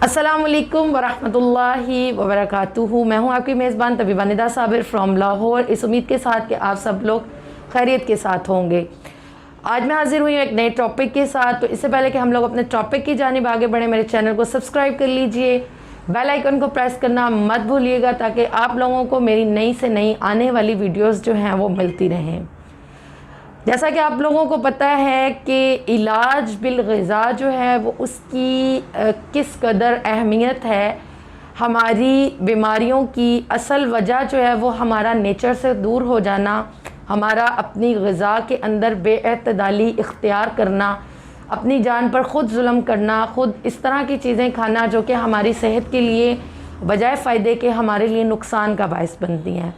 अस्सलामुअलैकुम वरहमतुल्लाहि वबरकातुहू। मैं हूँ आपकी मेज़बान तबीबा निदा साबिर फ्रॉम लाहौर, इस उम्मीद के साथ कि आप सब लोग खैरियत के साथ होंगे। आज मैं हाजिर हुई हूँ एक नए टॉपिक के साथ। तो इससे पहले कि हम लोग अपने टॉपिक की जानिब आगे बढ़े, मेरे चैनल को सब्सक्राइब कर लीजिए, बेल आइकन को प्रेस करना मत भूलिएगा ताकि आप लोगों को मेरी नई से नई आने वाली वीडियोज़ जो हैं वो मिलती रहें। जैसा कि आप लोगों को पता है कि इलाज बिल ग़िज़ा जो है वो उसकी किस कदर अहमियत है। हमारी बीमारियों की असल वजह जो है वो हमारा नेचर से दूर हो जाना, हमारा अपनी ग़िज़ा के अंदर बेअतदाली इख्तियार करना, अपनी जान पर ख़ुद जुल्म करना, ख़ुद इस तरह की चीज़ें खाना जो कि हमारी सेहत के लिए बजाय फ़ायदे के हमारे लिए नुकसान का बायस बनती हैं।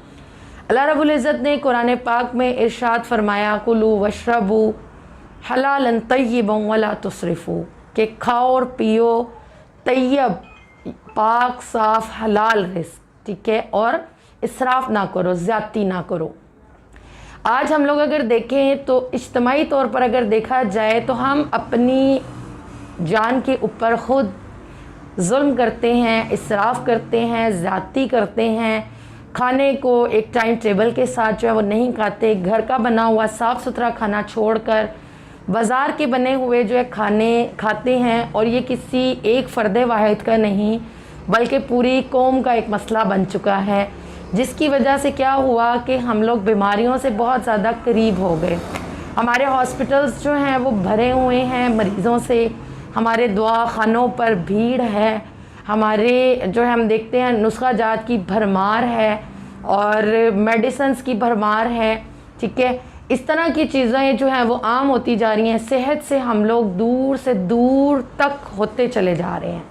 अल्लाह रब्बुल इज़्ज़त ने कुरान पाक में इरशाद फरमाया, कुलू वशरबू हलालन तय्यबन वला तुसरिफू, कि खाओ और पियो तय्यब पाक साफ़ हलाल रिज़्क़, ठीक है, और इसराफ़ ना करो, ज़्यादती ना करो। आज हम लोग अगर देखें तो इज्तिमाई तौर पर अगर देखा जाए तो हम अपनी जान के ऊपर ख़ुद जुल्म करते हैं, इसराफ़ करते हैं, ज़्यादती करते हैं। खाने को एक टाइम टेबल के साथ जो है वो नहीं खाते। घर का बना हुआ साफ़ सुथरा खाना छोड़कर बाज़ार के बने हुए जो है खाने खाते हैं, और ये किसी एक फ़र्द वाहिद का नहीं बल्कि पूरी कौम का एक मसला बन चुका है, जिसकी वजह से क्या हुआ कि हम लोग बीमारियों से बहुत ज़्यादा करीब हो गए। हमारे हॉस्पिटल्स जो हैं वो भरे हुए हैं मरीज़ों से, हमारे दवा खानों पर भीड़ है, हमारे जो है हम देखते हैं नुस्खा जात की भरमार है और मेडिसिन्स की भरमार है, ठीक है। इस तरह की चीज़ें जो हैं वो आम होती जा रही हैं। सेहत से हम लोग दूर से दूर तक होते चले जा रहे हैं।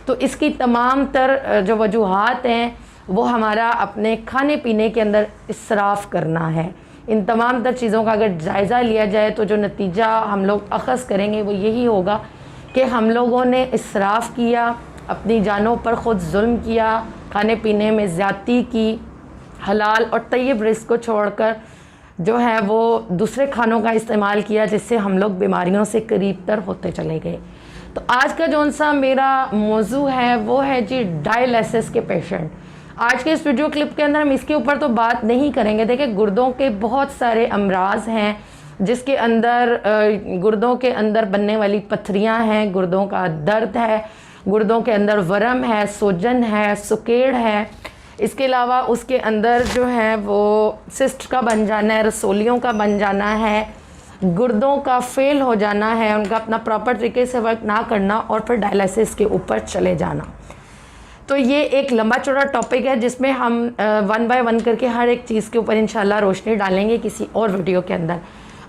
तो इसकी तमाम तर जो वजूहात हैं वो हमारा अपने खाने पीने के अंदर इसराफ़ करना है। इन तमाम तर चीज़ों का अगर जायज़ा लिया जाए तो जो नतीजा हम लोग अख़ज़ करेंगे वो यही होगा कि हम लोगों ने इसराफ़ किया, अपनी जानों पर ख़ुद जुल्म किया, खाने पीने में ज़्यादती की, हलाल और तय्यब रिज़्क़ को छोड़कर जो है वो दूसरे खानों का इस्तेमाल किया, जिससे हम लोग बीमारियों से करीब तर होते चले गए। तो आज का जौन सा मेरा मौजू है वो है जी डायलिसिस के पेशेंट। आज के इस वीडियो क्लिप के अंदर हम इसके ऊपर तो बात नहीं करेंगे। देखिए, गुर्दों के बहुत सारे अमराज हैं, जिसके अंदर गुर्दों के अंदर बनने वाली पथरियाँ हैं, गुर्दों का दर्द है, गुर्दों के अंदर वरम है, सोजन है, सुकेड़ है। इसके अलावा उसके अंदर जो है वो सिस्ट का बन जाना है, रसोलियों का बन जाना है, गुर्दों का फेल हो जाना है, उनका अपना प्रॉपर तरीके से वर्क ना करना और फिर डायलिसिस के ऊपर चले जाना। तो ये एक लंबा चौड़ा टॉपिक है जिसमें हम वन बाय वन करके हर एक चीज़ के ऊपर इंशाल्लाह रोशनी डालेंगे किसी और वीडियो के अंदर।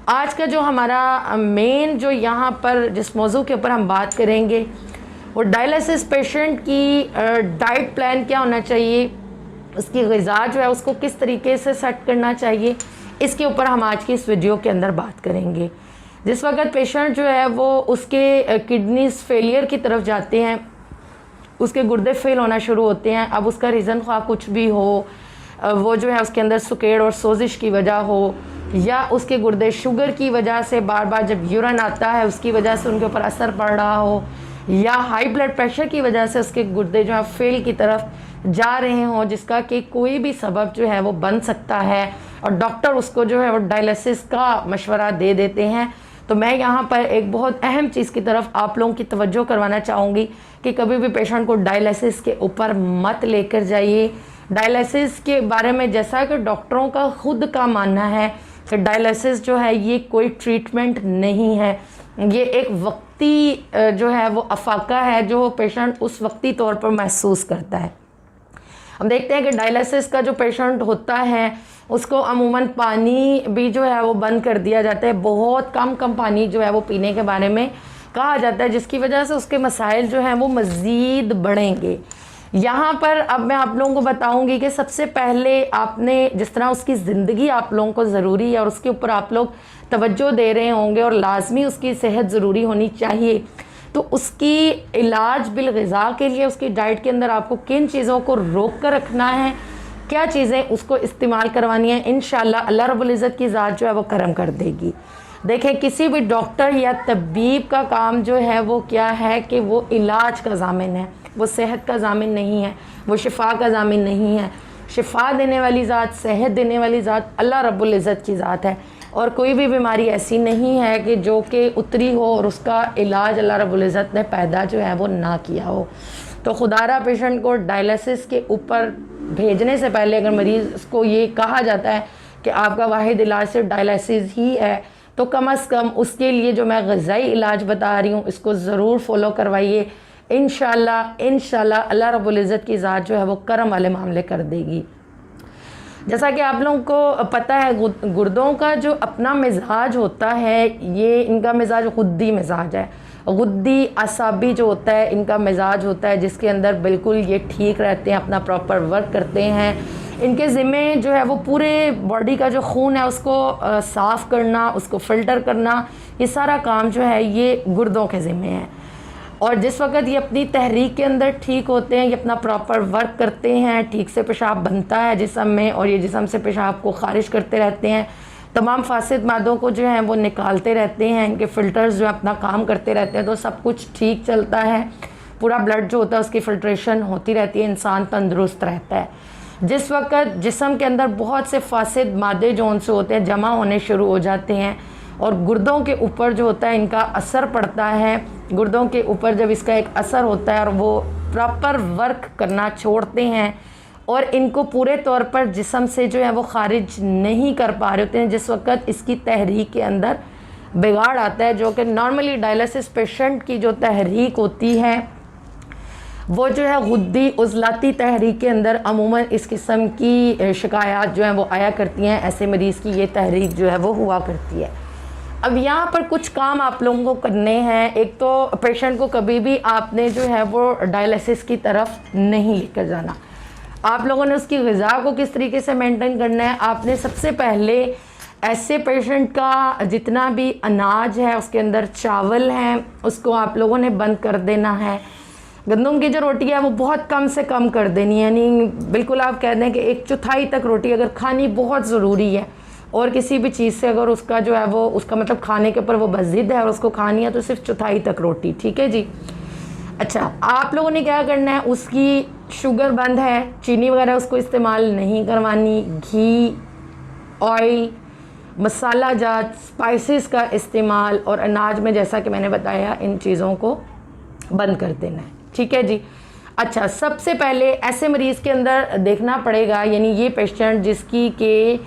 आज का जो हमारा मेन जो यहाँ पर जिस मौजू के ऊपर हम बात करेंगे वो डायलिसिस पेशेंट की डाइट प्लान क्या होना चाहिए, उसकी ग़िज़ा जो है उसको किस तरीके से सेट करना चाहिए, इसके ऊपर हम आज की इस वीडियो के अंदर बात करेंगे। जिस वक्त पेशेंट जो है वो उसके किडनीज फेलियर की तरफ जाते हैं, उसके गुर्दे फेल होना शुरू होते हैं, अब उसका रीज़न ख्वाह कुछ भी हो, वो जो है उसके अंदर सुकेड़ और सोजिश की वजह हो, या उसके गुर्दे शुगर की वजह से बार बार जब यूरिन आता है उसकी वजह से उनके ऊपर असर पड़ रहा हो, या हाई ब्लड प्रेशर की वजह से उसके गुर्दे जो है फेल की तरफ जा रहे हों, जिसका कि कोई भी सबब जो है वो बन सकता है और डॉक्टर उसको जो है वो डायलिसिस का मशवरा दे देते हैं। तो मैं यहाँ पर एक बहुत अहम चीज़ की तरफ आप लोगों की तवज्जो करवाना चाहूँगी कि कभी भी पेशेंट को डायलिसिस के ऊपर मत लेकर जाइए। डायलिसिस के बारे में जैसा कि डॉक्टरों का खुद का मानना है कि डायलिसिस जो है ये कोई ट्रीटमेंट नहीं है, ये एक वक्ती जो है वो अफाका है जो पेशेंट उस वक्ती तौर पर महसूस करता है। हम देखते हैं कि डायलिसिस का जो पेशेंट होता है उसको अमूमन पानी भी जो है वो बंद कर दिया जाता है, बहुत कम पानी जो है वो पीने के बारे में कहा जाता है, जिसकी वजह से उसके मसाइल जो हैं वो मज़ीद बढ़ेंगे। यहाँ पर अब मैं आप लोगों को बताऊंगी कि सबसे पहले आपने जिस तरह उसकी ज़िंदगी आप लोगों को ज़रूरी है और उसके ऊपर आप लोग तवज्जो दे रहे होंगे और लाजमी उसकी सेहत ज़रूरी होनी चाहिए, तो उसकी इलाज बिल ग़िज़ा के लिए उसकी डाइट के अंदर आपको किन चीज़ों को रोक कर रखना है, क्या चीज़ें उसको इस्तेमाल करवानी है, इंशाअल्लाह अल्लाह रब्बुल इज़्ज़त की ज़ात जो है वो करम कर देगी। देखें, किसी भी डॉक्टर या तबीब का काम जो है वो क्या है कि वो इलाज का ज़ामिन है, वो सेहत का ज़ामिन नहीं है, वो शिफा का ज़ामिन नहीं है। शिफा देने वाली ज़ात, सेहत देने वाली ज़ात अल्लाह रब्बुल इज़्ज़त की ज़ात है, और कोई भी बीमारी ऐसी नहीं है कि जो कि उतरी हो और उसका इलाज अल्लाह रब्बुल इज़्ज़त ने पैदा जो है वो ना किया हो। तो खुदारा पेशेंट को डायलिसिस के ऊपर भेजने से पहले अगर मरीज़ को ये कहा जाता है कि आपका वाहिद इलाज सिर्फ डायलिसिस ही है, तो कम से कम उसके लिए जो मैं ग़िज़ाई इलाज बता रही हूँ इसको ज़रूर फॉलो करवाइए। इंशाल्लाह अल्लाह रब्बुल इज़्ज़त की ज़ात जो है वो करम वाले मामले कर देगी। जैसा कि आप लोगों को पता है, गुर्दों का जो अपना मिजाज होता है, ये इनका मिजाज गुद्दी मिजाज है। गुद्दी असाबी जो होता है इनका मिजाज होता है, जिसके अंदर बिल्कुल ये ठीक रहते हैं, अपना प्रॉपर वर्क करते हैं। इनके ज़िम्मे जो है वो पूरे बॉडी का जो खून है उसको साफ़ करना, उसको फ़िल्टर करना, ये सारा काम जो है ये गुर्दों के ज़िम्मे है। और जिस वक्त ये अपनी तहरीक के अंदर ठीक होते हैं, ये अपना प्रॉपर वर्क करते हैं, ठीक से पेशाब बनता है जिस्म में, और ये जिस्म से पेशाब को ख़ारिज करते रहते हैं, तमाम फासिद मादों को जो है वो निकालते रहते हैं, इनके फ़िल्टर्स जो अपना काम करते रहते हैं, तो सब कुछ ठीक चलता है। पूरा ब्लड जो होता है उसकी फ़िल्ट्रेशन होती रहती है, इंसान तंदुरुस्त रहता है। जिस वक्त जिस्म के अंदर बहुत से फासिद मादे जो उनसे होते हैं जमा होने शुरू हो जाते हैं, और गुर्दों के ऊपर जो होता है इनका असर पड़ता है, गुर्दों के ऊपर जब इसका एक असर होता है और वो प्रॉपर वर्क करना छोड़ते हैं और इनको पूरे तौर पर जिस्म से जो है वो ख़ारिज नहीं कर पा रहे होते हैं, जिस वक्त इसकी तहरीक के अंदर बिगाड़ आता है, जो कि नॉर्मली डायलिसिस पेशेंट की जो तहरीक होती है वो जो है गुद्दी उज़लाती तहरीक के अंदर अमूमन इस किस्म की शिकायत जो हैं वो आया करती हैं। ऐसे मरीज़ की ये तहरीक जो है वो हुआ करती है। अब यहाँ पर कुछ काम आप लोगों को करने हैं। एक तो पेशेंट को कभी भी आपने जो है वो डायलिसिस की तरफ नहीं लेकर जाना। आप लोगों ने उसकी ग़िज़ा को किस तरीके से मेंटेन करना है, आपने सबसे पहले ऐसे पेशेंट का जितना भी अनाज है उसके अंदर चावल हैं उसको आप लोगों ने बंद कर देना है। गंदम की जो रोटी है वो बहुत कम से कम कर देनी है, यानी बिल्कुल आप कह दें कि 1/4 तक रोटी अगर खानी बहुत ज़रूरी है, और किसी भी चीज़ से अगर उसका जो है वो उसका मतलब खाने के ऊपर वो बस ज़िद है और उसको खानी है तो सिर्फ 1/4 तक रोटी, ठीक है जी। अच्छा, आप लोगों ने क्या करना है, उसकी शुगर बंद है, चीनी वगैरह उसको इस्तेमाल नहीं करवानी, घी, ऑयल, मसाला जात, स्पाइसेस का इस्तेमाल और अनाज में जैसा कि मैंने बताया इन चीज़ों को बंद कर देना है, ठीक है जी। अच्छा, सबसे पहले ऐसे मरीज़ के अंदर देखना पड़ेगा, यानी ये पेशेंट जिसकी के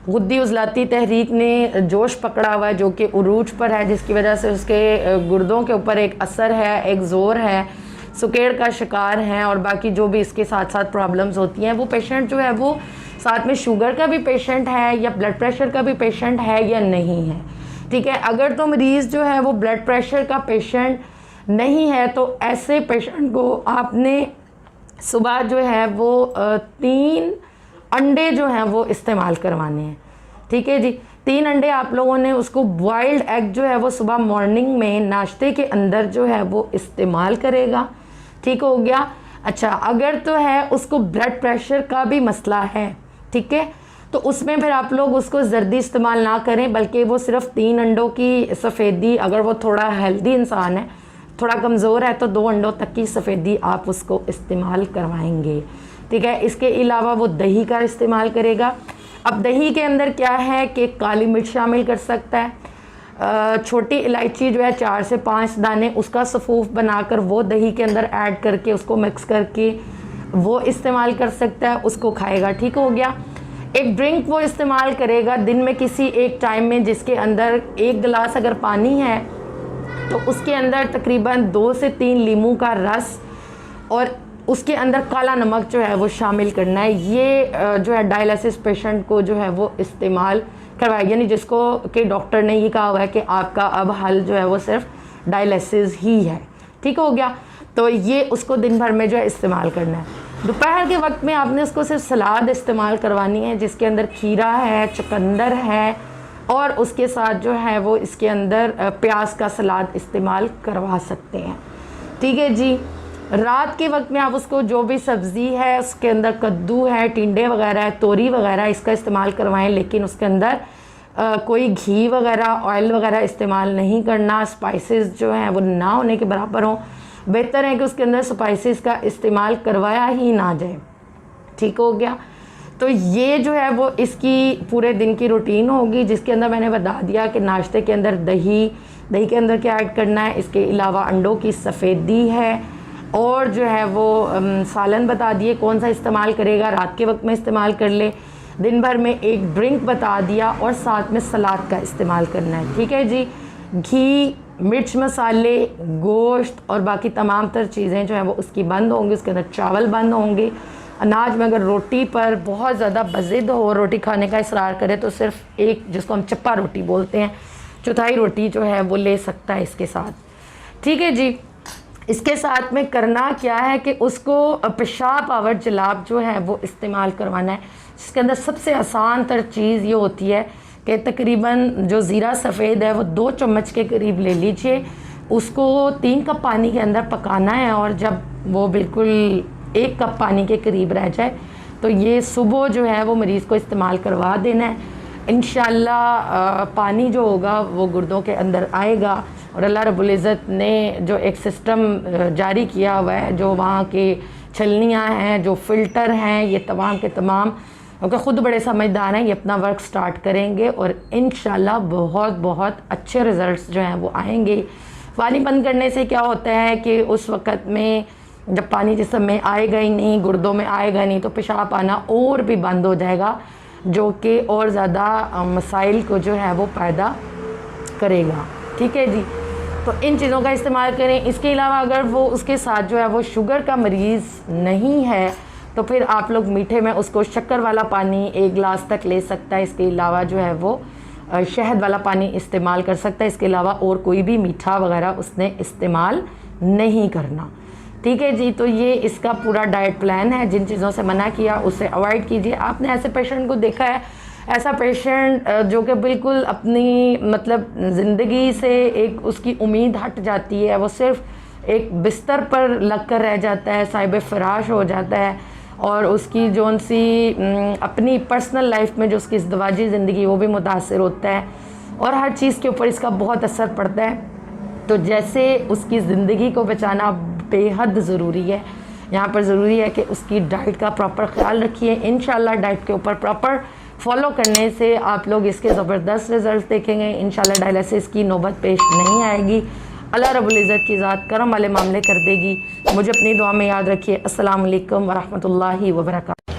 गुद्दी उज़लाती तहरीक ने जोश पकड़ा हुआ है, जो कि उरूज पर है, जिसकी वजह से उसके गुर्दों के ऊपर एक असर है, एक ज़ोर है, सुकेड़ का शिकार हैं और बाकी जो भी इसके साथ साथ प्रॉब्लम्स होती हैं, वो पेशेंट जो है वो साथ में शुगर का भी पेशेंट है या ब्लड प्रेशर का भी पेशेंट है या नहीं है, ठीक है। अगर तो मरीज़ जो है वो ब्लड प्रेशर का पेशेंट नहीं है तो ऐसे पेशेंट को आपने सुबह जो है वो 3 अंडे जो हैं वो इस्तेमाल करवाने हैं, ठीक है जी। 3 अंडे आप लोगों ने उसको बॉइल्ड एग जो है वो सुबह मॉर्निंग में नाश्ते के अंदर जो है वो इस्तेमाल करेगा, ठीक हो गया। अच्छा, अगर तो है उसको ब्लड प्रेशर का भी मसला है, ठीक है, तो उसमें फिर आप लोग उसको जर्दी इस्तेमाल ना करें, बल्कि वो सिर्फ 3 अंडों की सफ़ेदी, अगर वो थोड़ा हेल्दी इंसान है, थोड़ा कमज़ोर है, तो 2 अंडों तक की सफ़ेदी आप उसको इस्तेमाल करवाएंगे, ठीक है। इसके अलावा वो दही का इस्तेमाल करेगा। अब दही के अंदर क्या है कि काली मिर्च शामिल कर सकता है, छोटी इलायची जो है 4 से 5 दाने, उसका सफ़ूफ बनाकर वो दही के अंदर ऐड करके उसको मिक्स करके वो इस्तेमाल कर सकता है, उसको खाएगा, ठीक हो गया। एक ड्रिंक वो इस्तेमाल करेगा दिन में किसी एक टाइम में, जिसके अंदर 1 गिलास अगर पानी है तो उसके अंदर तकरीबन 2 से 3 लीमू का रस और उसके अंदर काला नमक जो है वो शामिल करना है। ये जो है डायलिसिस पेशेंट को जो है वो इस्तेमाल करवाएगा, यानी जिसको कि डॉक्टर ने ये कहा हुआ है कि आपका अब हल जो है वो सिर्फ डायलिसिस ही है, ठीक हो गया। तो ये उसको दिन भर में जो है इस्तेमाल करना है। दोपहर के वक्त में आपने उसको सिर्फ सलाद इस्तेमाल करवानी है, जिसके अंदर खीरा है, चुकंदर है और उसके साथ जो है वो इसके अंदर प्याज का सलाद इस्तेमाल करवा सकते हैं, ठीक है जी। रात के वक्त में आप उसको जो भी सब्ज़ी है उसके अंदर कद्दू है, टिंडे वगैरह है, तोरी वगैरह, इसका इस्तेमाल करवाएं, लेकिन उसके अंदर कोई घी वगैरह ऑयल वगैरह इस्तेमाल नहीं करना, स्पाइसेस जो हैं वो ना होने के बराबर हों, बेहतर है कि उसके अंदर स्पाइसेस का इस्तेमाल करवाया ही ना जाए। ठीक हो गया। तो ये जो है वो इसकी पूरे दिन की रूटीन होगी, जिसके अंदर मैंने बता दिया कि नाश्ते के अंदर दही के अंदर क्या ऐड करना है, इसके अलावा अंडों की सफ़ेदी है, और जो है वो सालन बता दिए कौन सा इस्तेमाल करेगा, रात के वक्त में इस्तेमाल कर ले, दिन भर में एक ड्रिंक बता दिया, और साथ में सलाद का इस्तेमाल करना है। ठीक है जी। घी, मिर्च मसाले, गोश्त और बाकी तमाम तर चीज़ें जो हैं वो उसकी बंद होंगी, उसके अंदर चावल बंद होंगे। अनाज में अगर रोटी पर बहुत ज़्यादा बज़िद हो, रोटी खाने का इसरार करे, तो सिर्फ एक, जिसको हम चप्पा रोटी बोलते हैं, चौथाई रोटी जो है वो ले सकता है इसके साथ। ठीक है जी। इसके साथ में करना क्या है कि उसको पेशाब पावर जलाब जो है वो इस्तेमाल करवाना है, जिसके अंदर सबसे आसान तर चीज़ ये होती है कि तकरीबन जो ज़ीरा सफ़ेद है वो 2 चम्मच के करीब ले लीजिए, उसको 3 कप पानी के अंदर पकाना है, और जब वो बिल्कुल 1 कप पानी के करीब रह जाए तो ये सुबह जो है वो मरीज़ को इस्तेमाल करवा देना है। इंशाअल्लाह पानी जो होगा वो गुर्दों के अंदर आएगा, और अल्लाह रब्बुल इज़्ज़त ने जो एक सिस्टम जारी किया हुआ है, जो वहाँ के छलनियाँ हैं, जो फ़िल्टर हैं, ये तमाम के तमाम, क्योंकि ख़ुद बड़े समझदार हैं, ये अपना वर्क स्टार्ट करेंगे और इंशाअल्लाह बहुत बहुत अच्छे रिज़ल्ट्स जो हैं वो आएंगे। पानी बंद करने से क्या होता है कि उस वक़्त में जब पानी जिस्म में आएगा ही नहीं, गुर्दों में आएगा नहीं, तो पेशाब आना और भी बंद हो जाएगा, जो कि और ज़्यादा मसाइल को जो है वो पैदा करेगा। ठीक है जी। तो इन चीज़ों का इस्तेमाल करें। इसके अलावा अगर वो उसके साथ जो है वो शुगर का मरीज़ नहीं है, तो फिर आप लोग मीठे में उसको शक्कर वाला पानी 1 गिलास तक ले सकता है। इसके अलावा जो है वो शहद वाला पानी इस्तेमाल कर सकता है। इसके अलावा और कोई भी मीठा वगैरह उसने इस्तेमाल नहीं करना। ठीक है जी। तो ये इसका पूरा डाइट प्लान है। जिन चीज़ों से मना किया उससे अवॉइड कीजिए। आपने ऐसे पेशेंट को देखा है, ऐसा पेशेंट जो कि बिल्कुल अपनी मतलब ज़िंदगी से एक उसकी उम्मीद हट जाती है, वो सिर्फ एक बिस्तर पर लग कर रह जाता है, साहिब फ़राश हो जाता है, और उसकी जो सी अपनी पर्सनल लाइफ में जो उसकी इज़्दिवाजी ज़िंदगी वो भी मुतासर होता है, और हर चीज़ के ऊपर इसका बहुत असर पड़ता है। तो जैसे उसकी ज़िंदगी को बचाना बेहद ज़रूरी है, यहाँ पर ज़रूरी है कि उसकी डाइट का प्रॉपर ख्याल रखिए। इंशाल्लाह डाइट के ऊपर प्रॉपर फॉलो करने से आप लोग इसके ज़बरदस्त रिज़ल्ट देखेंगे। इंशाल्लाह डायलिसिस की नौबत पेश नहीं आएगी। अल्लाह रब्बुल इज़्ज़त की ज़ात करम वाले मामले कर देगी। मुझे अपनी दुआ में याद रखिए। अस्सलाम वालेकुम व रहमतुल्लाहि व बरकातहू।